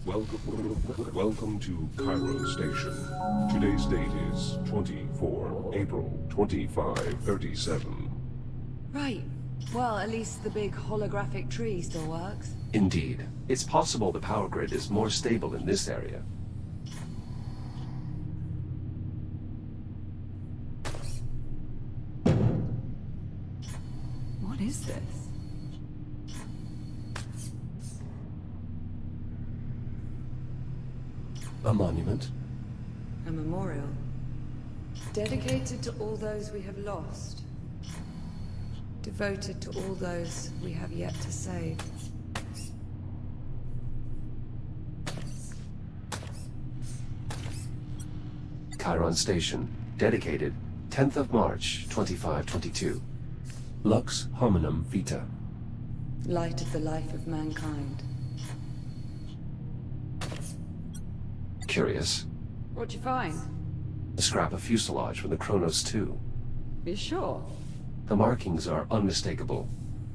Welcome to Cairo Station. Today's date is 24 April 2537. Right. Well, at least the big holographic tree still works. Indeed. It's possible the power grid is more stable in this area. What is this? A monument? A memorial. Dedicated to all those we have lost. Devoted to all those we have yet to save. Chiron Station. Dedicated 10th of March, 2522. Lux hominum vita. Light of the life of mankind. Curious. What'd you find? A scrap of fuselage from the Kronos 2. You sure? The markings are unmistakable.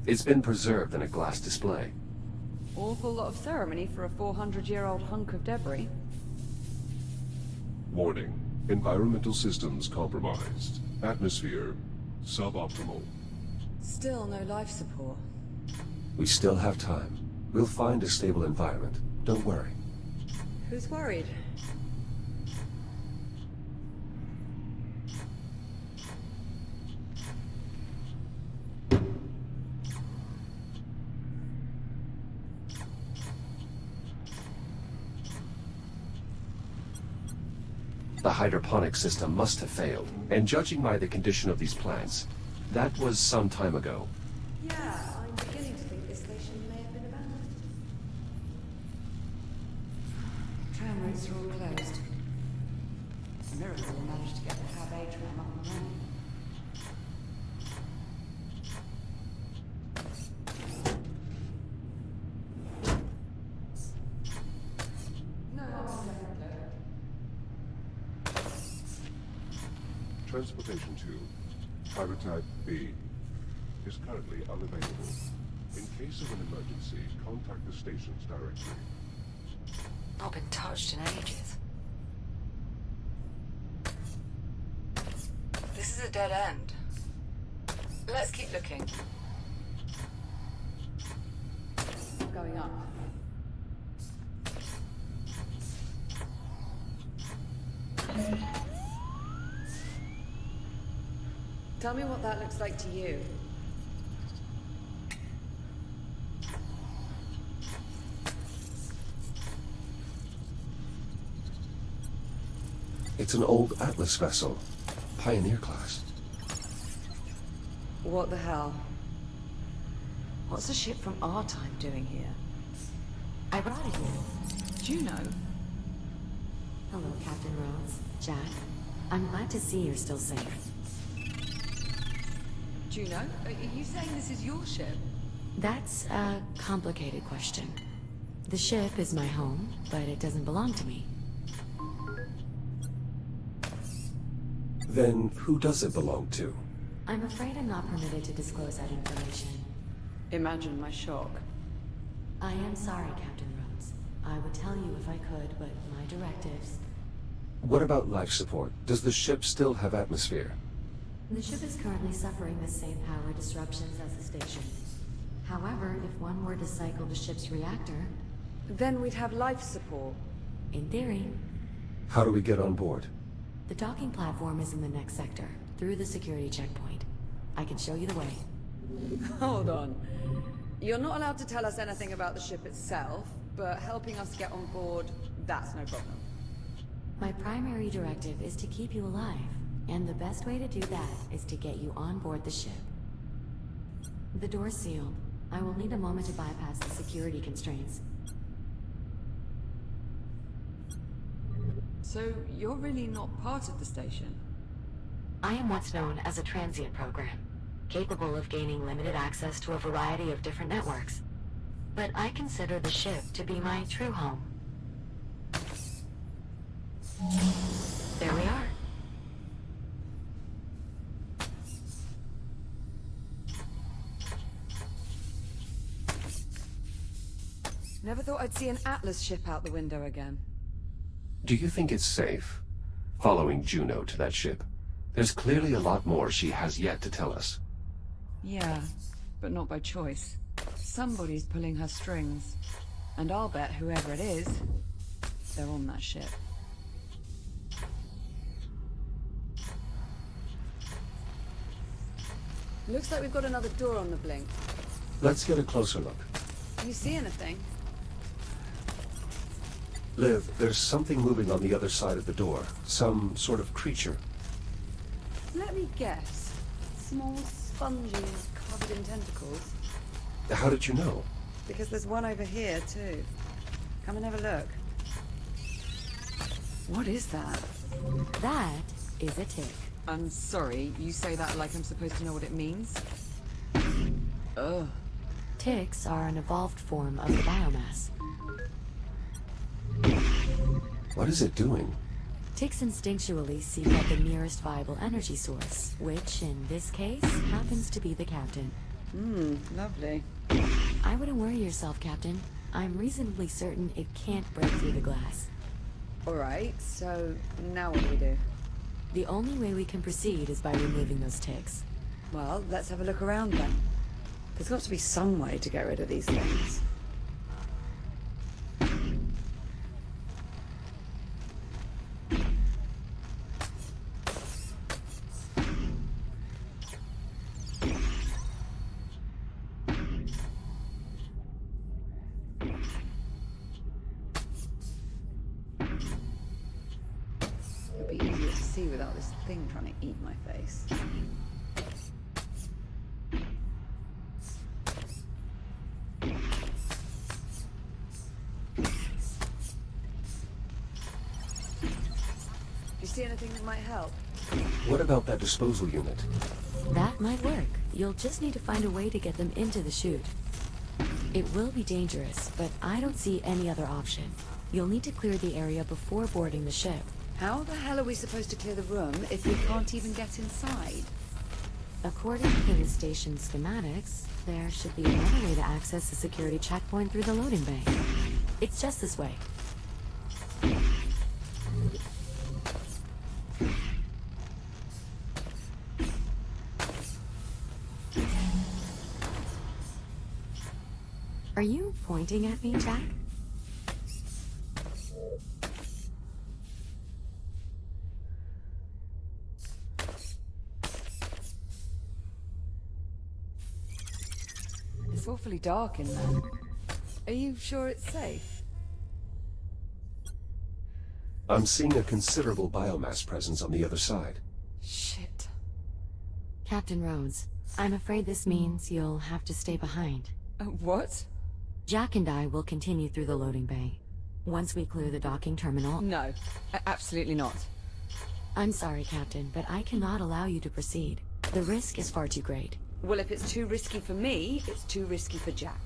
It's been preserved in a glass display. Awful lot of ceremony for a 400-year-old hunk of debris. Warning. Environmental systems compromised. Atmosphere suboptimal. Still no life support. We still have time. We'll find a stable environment. Don't worry. Who's worried? The hydroponic system must have failed, and judging by the condition of these plants, that was some time ago. Yeah, I'm beginning to think this station may have been abandoned. Tram routes are all closed. It's a miracle we managed to get the Cab A tram up and running. No, Transportation to Prototype B is currently unavailable. In case of an emergency, contact the station's directory. Not been touched in ages. This is a dead end. Let's keep looking. Going up. Tell me what that looks like to you. It's an old Atlas vessel. Pioneer class. What the hell? What's a ship from our time doing here? I brought it here. Juno? Hello, Captain Rhodes. Jack. I'm glad to see you're still safe. Juno? Are you saying this is your ship? That's a complicated question. The ship is my home, but it doesn't belong to me. Then who does it belong to? I'm afraid I'm not permitted to disclose that information. Imagine my shock. I am sorry, Captain Rhodes. I would tell you if I could, but my directives... What about life support? Does the ship still have atmosphere? The ship is currently suffering the same power disruptions as the station. However, if one were to cycle the ship's reactor... Then we'd have life support. In theory. How do we get on board? The docking platform is in the next sector, through the security checkpoint. I can show you the way. Hold on. You're not allowed to tell us anything about the ship itself, but helping us get on board, that's no problem. My primary directive is to keep you alive, and the best way to do that is to get you on board the ship. The door's sealed. I will need a moment to bypass the security constraints. So, you're really not part of the station? I am what's known as a transient program, capable of gaining limited access to a variety of different networks. But I consider the ship to be my true home. There we are. Never thought I'd see an Atlas ship out the window again. Do you think it's safe following Juno to that ship? There's clearly a lot more she has yet to tell us. Yeah, but not by choice. Somebody's pulling her strings. And I'll bet whoever it is, they're on that ship. Looks like we've got another door on the blink. Let's get a closer look. You see anything? Liv, there's something moving on the other side of the door. Some sort of creature. Let me guess. Small sponges covered in tentacles. How did you know? Because there's one over here, too. Come and have a look. What is that? That is a tick. I'm sorry, you say that like I'm supposed to know what it means? Ugh. Ticks are an evolved form of the biomass. What is it doing? Ticks instinctually seek out the nearest viable energy source, which, in this case, happens to be the captain. Lovely. I wouldn't worry yourself, Captain. I'm reasonably certain it can't break through the glass. Alright, so now what do we do? The only way we can proceed is by removing those ticks. Well, let's have a look around then. There's got to be some way to get rid of these things. It'd be easier to see without this thing trying to eat my face. Do you see anything that might help? What about that disposal unit? That might work. You'll just need to find a way to get them into the chute. It will be dangerous, but I don't see any other option. You'll need to clear the area before boarding the ship. How the hell are we supposed to clear the room if we can't even get inside? According to the station schematics, there should be another way to access the security checkpoint through the loading bay. It's just this way. Are you pointing at me, Jack? It's awfully dark in there. Are you sure it's safe? I'm seeing a considerable biomass presence on the other side. Shit. Captain Rhodes, I'm afraid this means you'll have to stay behind. What? Jack and I will continue through the loading bay. Once we clear the docking terminal... No, absolutely not. I'm sorry, Captain, but I cannot allow you to proceed. The risk is far too great. Well, if it's too risky for me, it's too risky for Jack.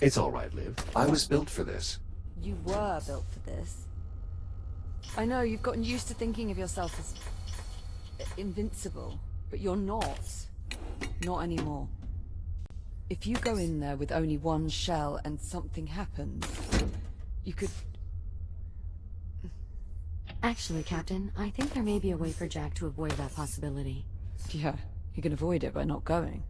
It's all right, Liv. I was built for this. You were built for this. I know, you've gotten used to thinking of yourself as invincible, but you're not. Not anymore. If you go in there with only one shell and something happens, you could... Actually, Captain, I think there may be a way for Jack to avoid that possibility. Yeah, you can avoid it by not going.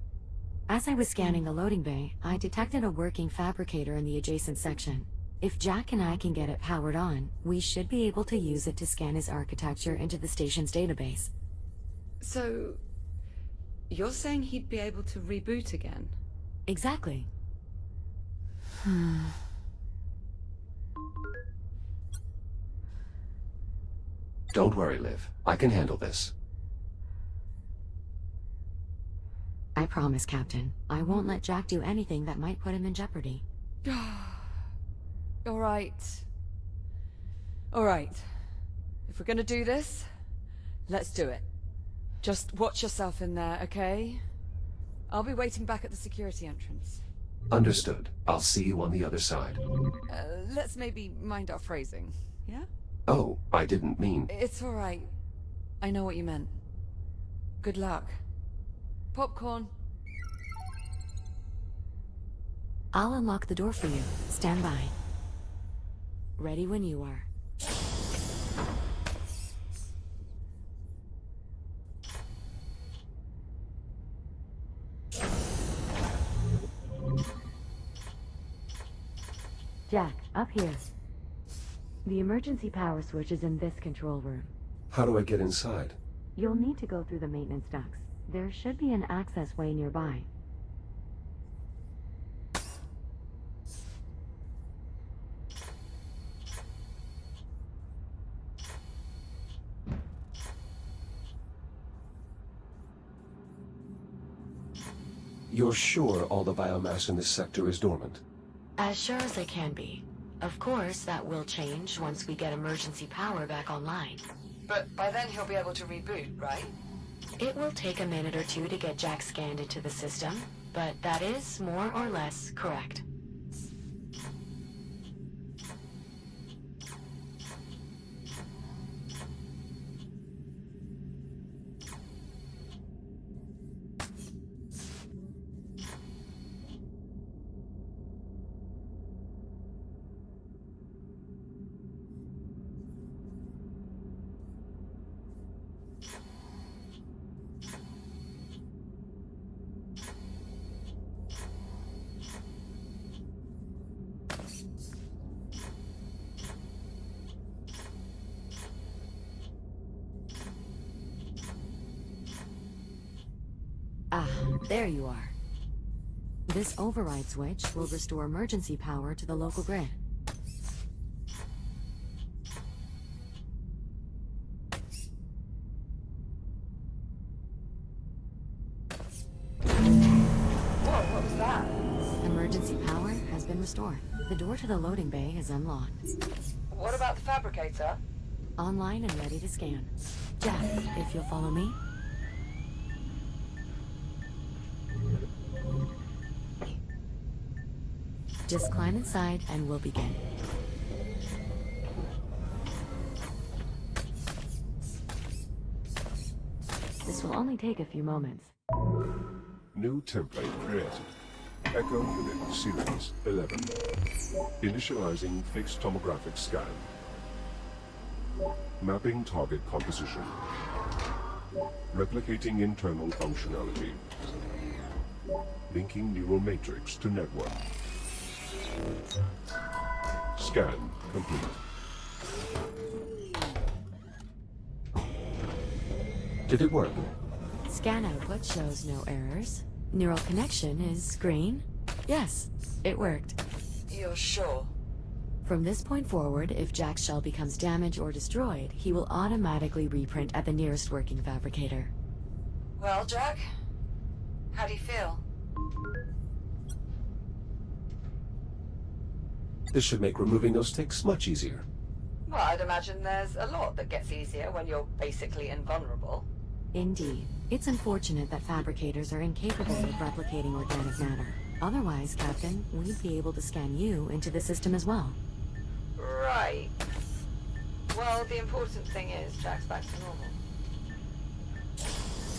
As I was scanning the loading bay, I detected a working fabricator in the adjacent section. If Jack and I can get it powered on, we should be able to use it to scan his architecture into the station's database. So... you're saying he'd be able to reboot again? Exactly. Don't worry, Liv. I can handle this. I promise, Captain. I won't let Jack do anything that might put him in jeopardy. All right. All right. If we're gonna do this, let's do it. Just watch yourself in there, okay? I'll be waiting back at the security entrance. Understood. I'll see you on the other side. Let's maybe mind our phrasing, yeah? Oh, I didn't mean... It's all right. I know what you meant. Good luck. Popcorn. I'll unlock the door for you. Stand by. Ready when you are. Jack, up here. The emergency power switch is in this control room. How do I get inside? You'll need to go through the maintenance ducts. There should be an access way nearby. You're sure all the biomass in this sector is dormant? As sure as I can be. Of course, that will change once we get emergency power back online. But by then he'll be able to reboot, right? It will take a minute or two to get Jack scanned into the system, but that is more or less correct. Ah, there you are. This override switch will restore emergency power to the local grid. Whoa, what was that? Emergency power has been restored. The door to the loading bay is unlocked. What about the fabricator? Online and ready to scan. Jack, if you'll follow me. Just climb inside and we'll begin. This will only take a few moments. New template created. Echo Unit Series 11. Initializing fixed tomographic scan. Mapping target composition. Replicating internal functionality. Linking neural matrix to network. Scan complete. Did it work? Scan output shows no errors. Neural connection is green. Yes, it worked. You're sure? From this point forward, if Jack's shell becomes damaged or destroyed, he will automatically reprint at the nearest working fabricator. Well, Jack? How do you feel? This should make removing those ticks much easier. Well, I'd imagine there's a lot that gets easier when you're basically invulnerable. Indeed. It's unfortunate that fabricators are incapable of replicating organic matter. Otherwise, Captain, we'd be able to scan you into the system as well. Right. Well, the important thing is Jack's back to normal.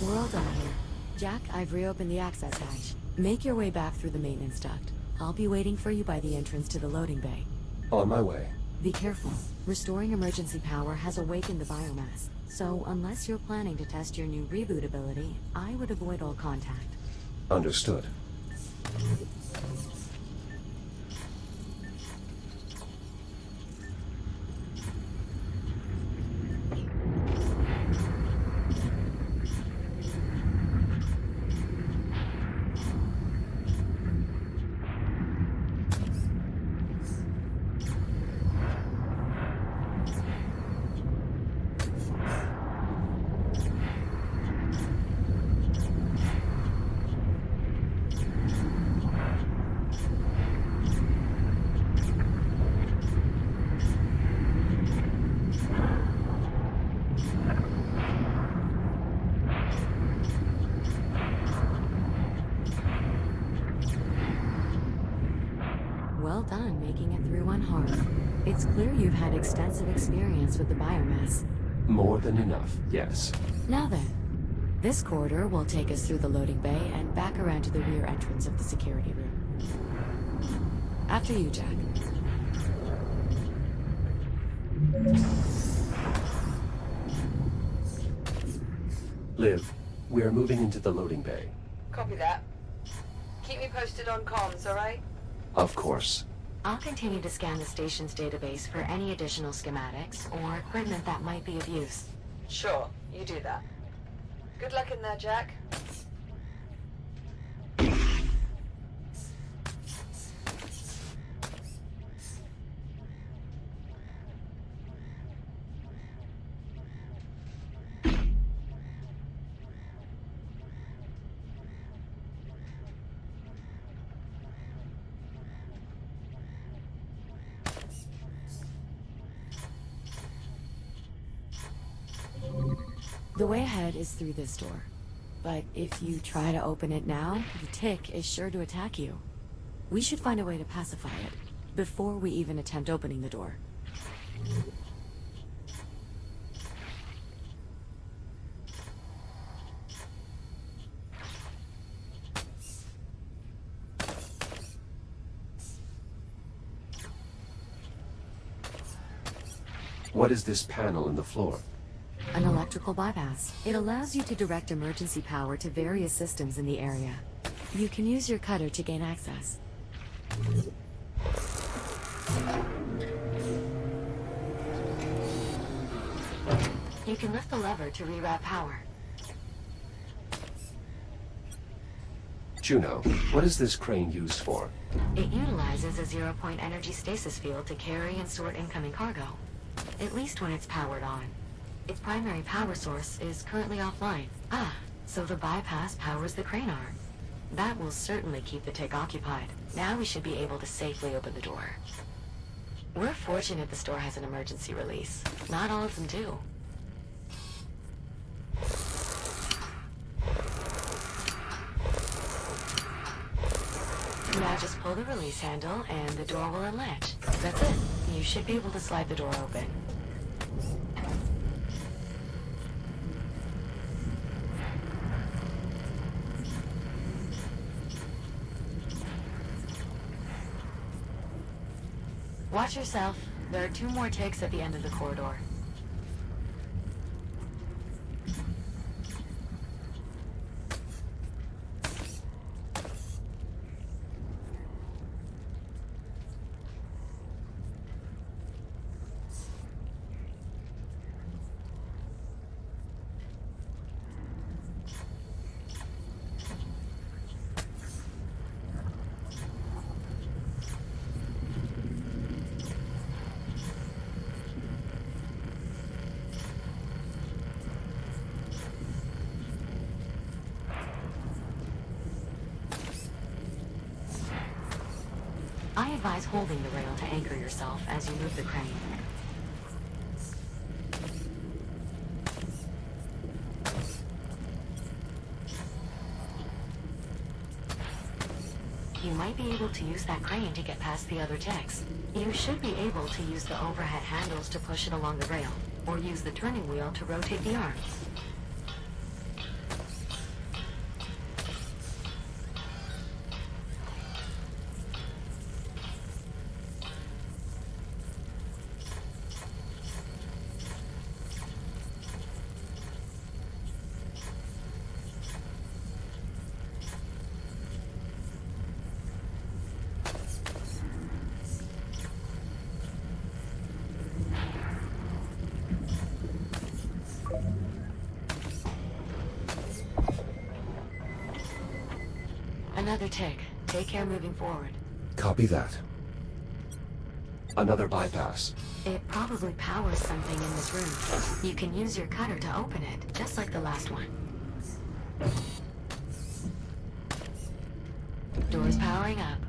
We're all done here. Jack, I've reopened the access hatch. Make your way back through the maintenance duct. I'll be waiting for you by the entrance to the loading bay. On my way. Be careful. Restoring emergency power has awakened the biomass, so unless you're planning to test your new reboot ability, I would avoid all contact. Understood. Well done making it through unharmed. It's clear you've had extensive experience with the biomass. More than enough, yes. Now then, this corridor will take us through the loading bay and back around to the rear entrance of the security room. After you, Jack. Liv, we are moving into the loading bay. Copy that. Keep me posted on comms, alright? Of course. I'll continue to scan the station's database for any additional schematics or equipment that might be of use. Sure, you do that. Good luck in there, Jack. The way ahead is through this door. But if you try to open it now, the tick is sure to attack you. We should find a way to pacify it, before we even attempt opening the door. What is this panel in the floor? An electrical bypass. It allows you to direct emergency power to various systems in the area. You can use your cutter to gain access. You can lift the lever to reroute power. Juno, what is this crane used for? It utilizes a zero-point energy stasis field to carry and sort incoming cargo. At least when it's powered on. Its primary power source is currently offline. So the bypass powers the crane arm. That will certainly keep the tick occupied. Now we should be able to safely open the door. We're fortunate the store has an emergency release. Not all of them do. Now just pull the release handle and the door will unlatch. That's it. You should be able to slide the door open. Watch yourself. There are 2 more ticks at the end of the corridor. I advise holding the rail to anchor yourself as you move the crane. You might be able to use that crane to get past the other ticks. You should be able to use the overhead handles to push it along the rail, or use the turning wheel to rotate the arm. Another tick. Take care moving forward. Copy that. Another bypass. It probably powers something in this room. You can use your cutter to open it, just like the last one. Doors powering up.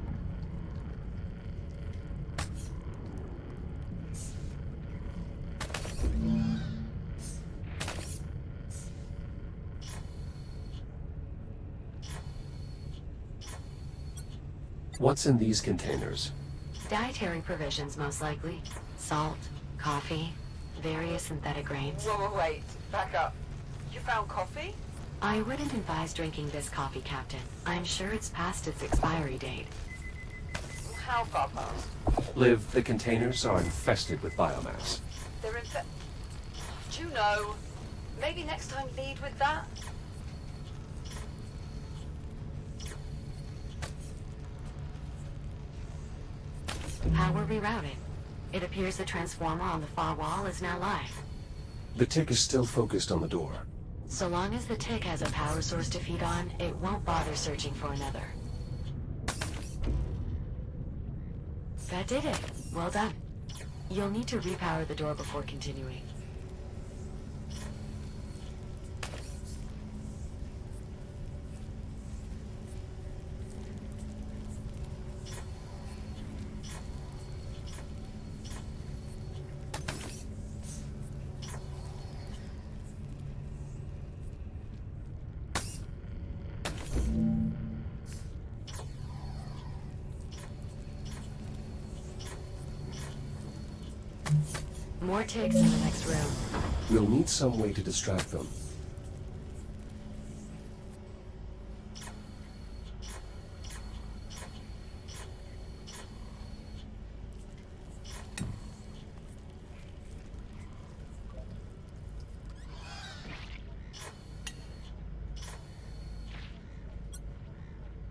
What's in these containers? Dietary provisions, most likely. Salt, coffee, various synthetic grains. Whoa, wait. Back up. You found coffee? I wouldn't advise drinking this coffee, Captain. I'm sure it's past its expiry date. How far past? Liv, the containers are infested with biomass. They're Juno, maybe next time lead with that? Power rerouted. It appears the transformer on the far wall is now live. The tick is still focused on the door. So long as the tick has a power source to feed on, it won't bother searching for another. That did it. Well done. You'll need to repower the door before continuing. More ticks in the next room. We'll need some way to distract them.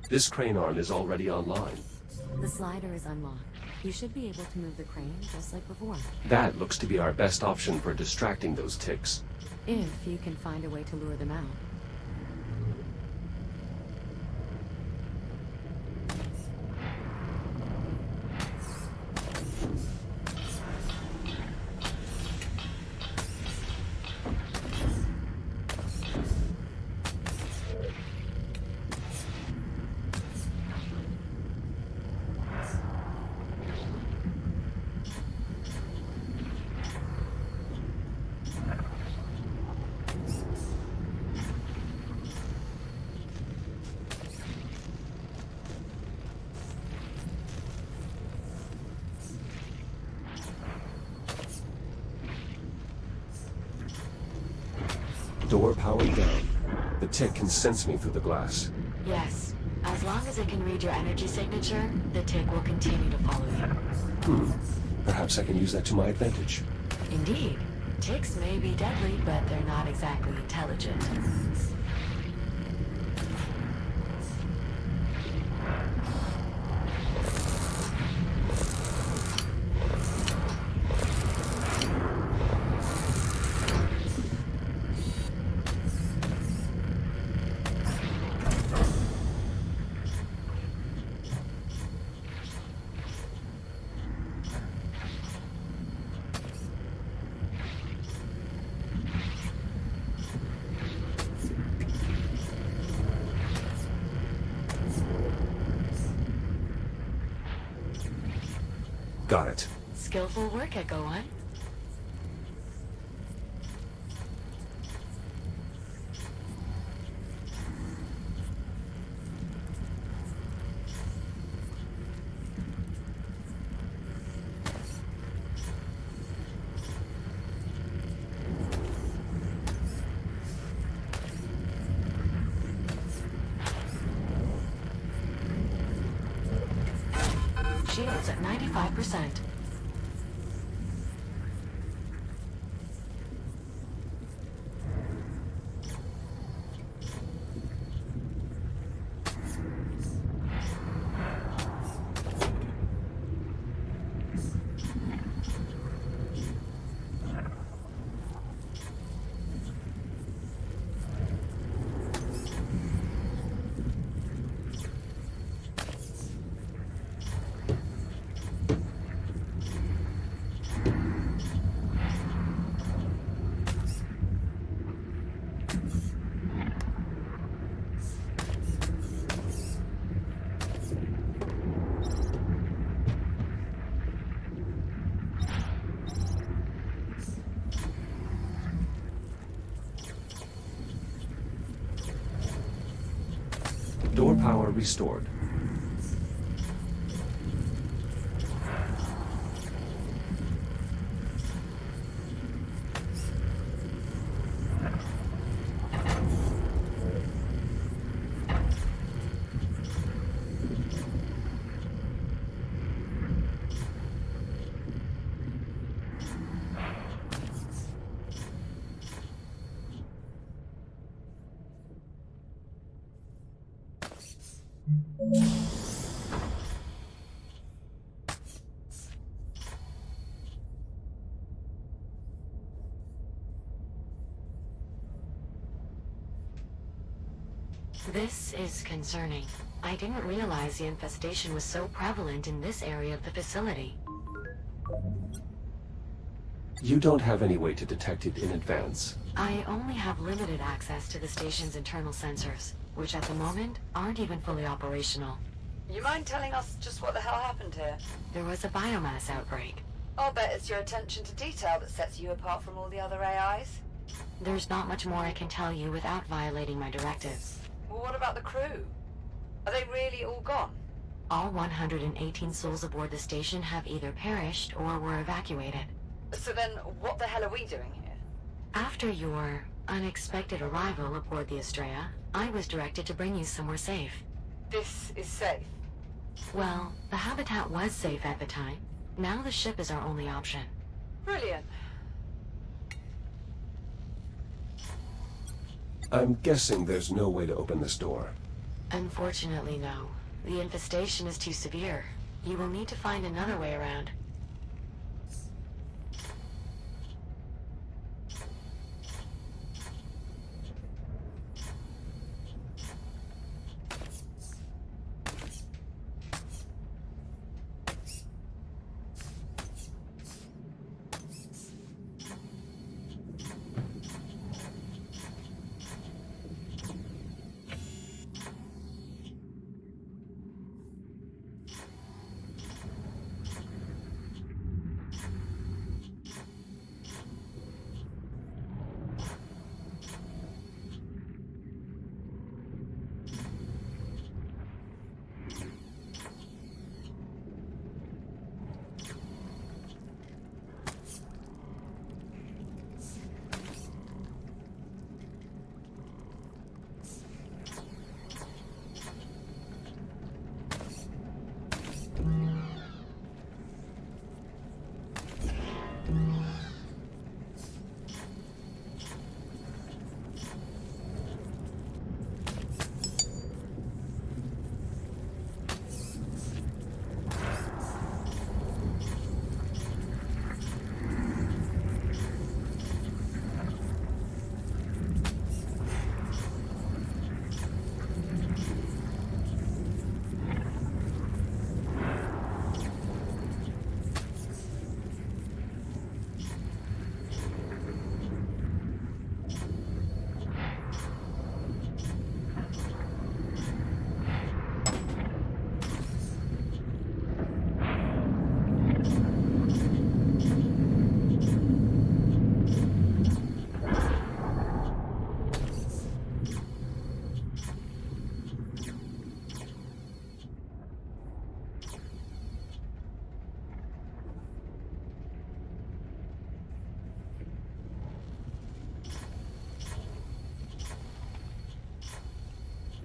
This crane arm is already online. The slider is unlocked. You should be able to move the crane just like before. That looks to be our best option for distracting those ticks. If you can find a way to lure them out. Door powered down. The tick can sense me through the glass. Yes. As long as it can read your energy signature, the tick will continue to follow you. Perhaps I can use that to my advantage. Indeed. Ticks may be deadly, but they're not exactly intelligent. Got it. Skillful work, Echo One. Shields at 95%. Door power restored. This is concerning. I didn't realize the infestation was so prevalent in this area of the facility. You don't have any way to detect it in advance. I only have limited access to the station's internal sensors, which at the moment aren't even fully operational. You mind telling us just what the hell happened here? There was a biomass outbreak. I'll bet it's your attention to detail that sets you apart from all the other AIs. There's not much more I can tell you without violating my directives. Well, what about the crew? Are they really all gone? All 118 souls aboard the station have either perished or were evacuated. So then, what the hell are we doing here? After your unexpected arrival aboard the Estrella, I was directed to bring you somewhere safe. This is safe. Well, the habitat was safe at the time. Now the ship is our only option. Brilliant. I'm guessing there's no way to open this door. Unfortunately, no. The infestation is too severe. You will need to find another way around.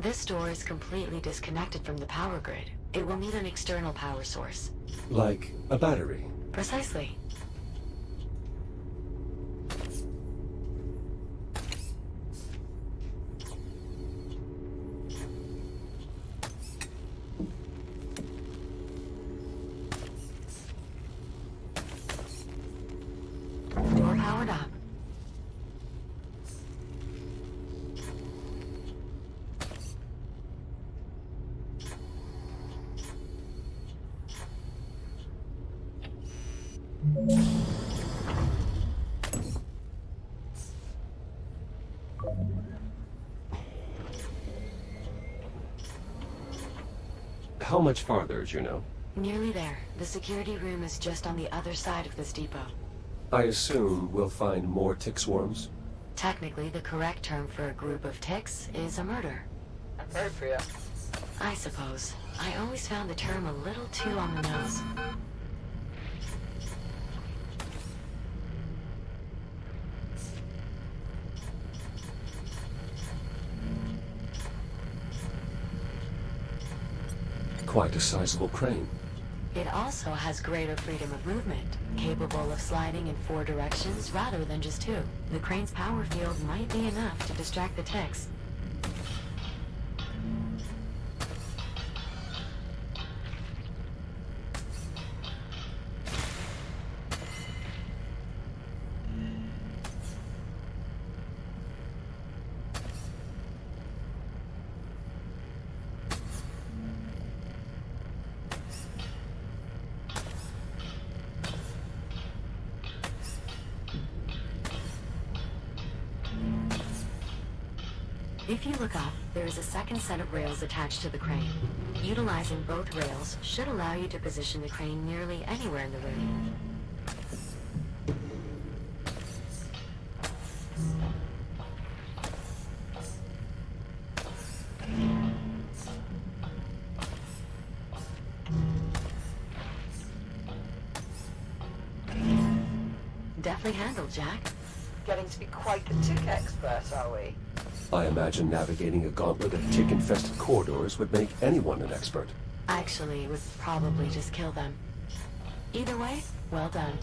This door is completely disconnected from the power grid. It will need an external power source. Like a battery. Precisely. Door powered up. How much farther, Juno? Nearly there. The security room is just on the other side of this depot. I assume we'll find more tick swarms? Technically, the correct term for a group of ticks is a murder. Appropriate. I suppose. I always found the term a little too on the nose. Quite a sizable crane. It also has greater freedom of movement, capable of sliding in 4 directions rather than just 2. The crane's power field might be enough to distract the ticks. If you look up, there is a second set of rails attached to the crane. Utilizing both rails should allow you to position the crane nearly anywhere in the room. Deftly handled, Jack. Getting to be quite the tick expert, are we? I imagine navigating a gauntlet of tick-infested corridors would make anyone an expert. Actually, it would probably just kill them. Either way, well done.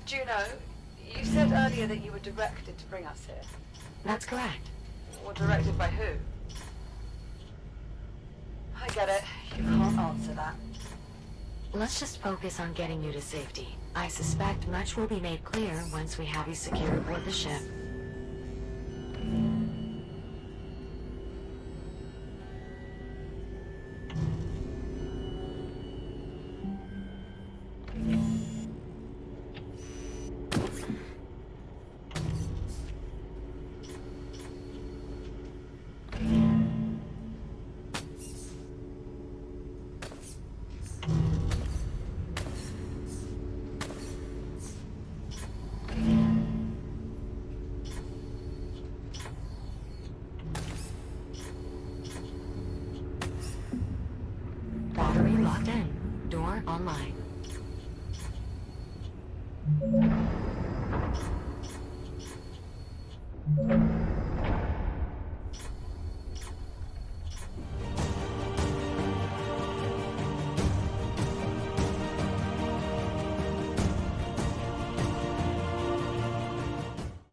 Juno, you said earlier that you were directed to bring us here. That's correct. Or directed by who? I get it. You can't answer that. Let's just focus on getting you to safety. I suspect much will be made clear once we have you secured aboard the ship.